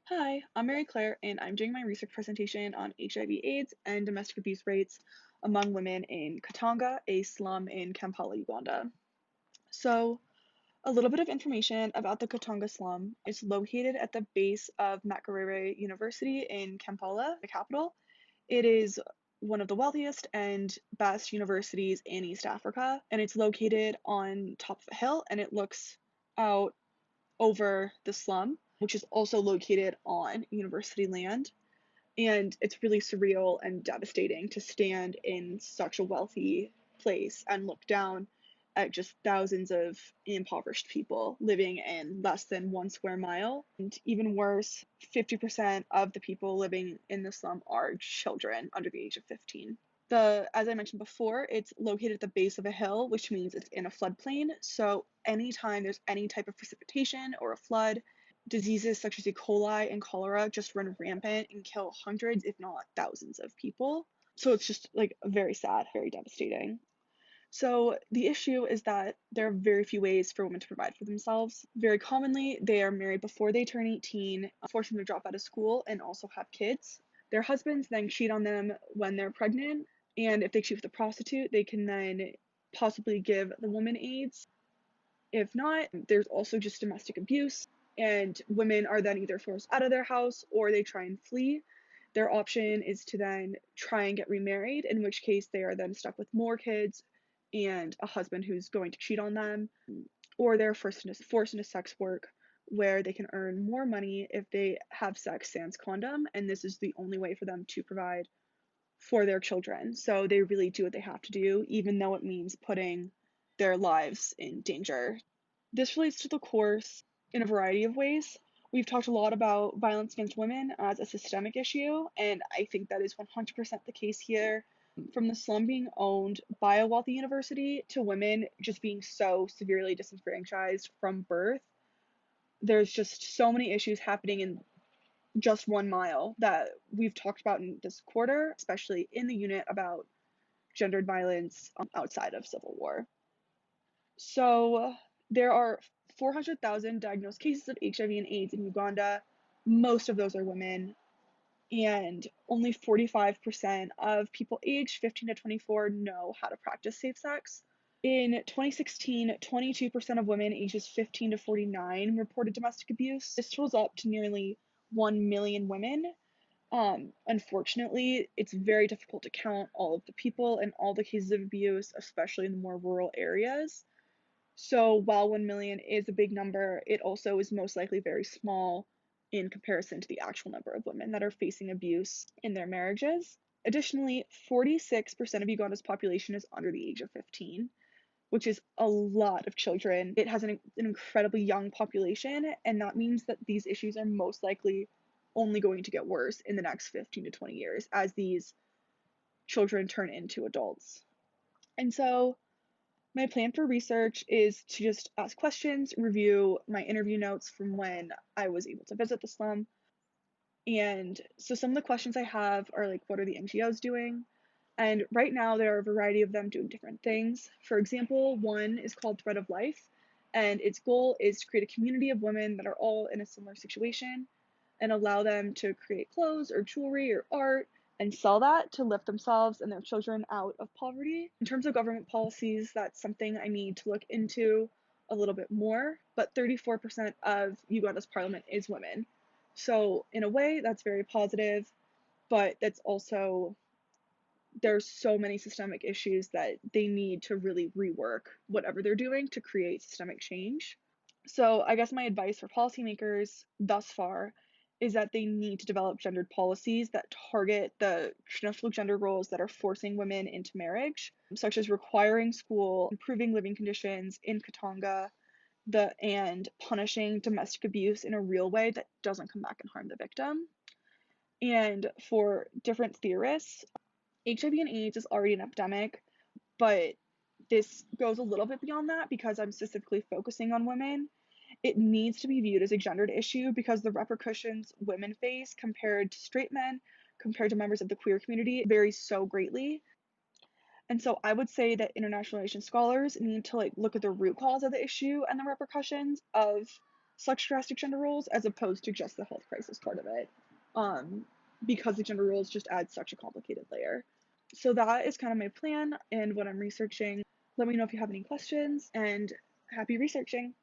Hi, I'm Mary Claire, and I'm doing my research presentation on HIV/AIDS and domestic abuse rates among women in Katanga, a slum in Kampala, Uganda. So, a little bit of information about the Katanga slum. It's located at the base of Makerere University in Kampala, the capital. It is one of the wealthiest and best universities in East Africa, and it's located on top of a hill and it looks out over the slum, which is also located on university land. And it's really surreal and devastating to stand in such a wealthy place and look down at just thousands of impoverished people living in less than 1 square mile. And even worse, 50% of the people living in the slum are children under the age of 15. As I mentioned before, it's located at the base of a hill, which means it's in a floodplain. So anytime there's any type of precipitation or a flood, diseases such as E. coli and cholera just run rampant and kill hundreds, if not thousands of people. So it's just like very sad, very devastating. So the issue is that there are very few ways for women to provide for themselves. Very commonly, they are married before they turn 18, forcing them to drop out of school and also have kids. Their husbands then cheat on them when they're pregnant, and if they cheat with a prostitute, they can then possibly give the woman AIDS. If not, there's also just domestic abuse, and women are then either forced out of their house or they try and flee. Their option is to then try and get remarried, in which case they are then stuck with more kids and a husband who's going to cheat on them, or they're forced into sex work where they can earn more money if they have sex sans condom, and this is the only way for them to provide for their children. So they really do what they have to do, even though it means putting their lives in danger. This relates to the course in a variety of ways. We've talked a lot about violence against women as a systemic issue, and I think that is 100% the case here. From the slum being owned by a wealthy university to women just being so severely disenfranchised from birth, there's just so many issues happening in just 1 mile that we've talked about in this quarter, especially in the unit about gendered violence outside of civil war. So there are 400,000 diagnosed cases of HIV and AIDS in Uganda. Most of those are women, and only 45% of people aged 15 to 24 know how to practice safe sex. In 2016, 22% of women ages 15 to 49 reported domestic abuse. This totals up to nearly 1 million women. Unfortunately, it's very difficult to count all of the people and all the cases of abuse, especially in the more rural areas. So while 1 million is a big number, it also is most likely very small in comparison to the actual number of women that are facing abuse in their marriages. Additionally, 46% of Uganda's population is under the age of 15, which is a lot of children. It has an incredibly young population, and that means that these issues are most likely only going to get worse in the next 15 to 20 years as these children turn into adults. And so my plan for research is to just ask questions, review my interview notes from when I was able to visit the slum. And so some of the questions I have are like, what are the NGOs doing? And right now, there are a variety of them doing different things. For example, one is called Thread of Life, and its goal is to create a community of women that are all in a similar situation and allow them to create clothes or jewelry or art and sell that to lift themselves and their children out of poverty. In terms of government policies, that's something I need to look into a little bit more, but 34% of Uganda's parliament is women. So, in a way, that's very positive, but that's also there's so many systemic issues that they need to really rework whatever they're doing to create systemic change. So, I guess my advice for policymakers thus far is that they need to develop gendered policies that target the traditional gender roles that are forcing women into marriage, such as requiring school, improving living conditions in Katanga, and punishing domestic abuse in a real way that doesn't come back and harm the victim. And for different theorists, HIV and AIDS is already an epidemic, but this goes a little bit beyond that because I'm specifically focusing on women. It needs to be viewed as a gendered issue because the repercussions women face compared to straight men, compared to members of the queer community, vary so greatly. And so I would say that international relations scholars need to look at the root cause of the issue and the repercussions of such drastic gender roles as opposed to just the health crisis part of it, um, because the gender roles just add such a complicated layer. So that is kind of my plan and what I'm researching. Let me know if you have any questions, and happy researching.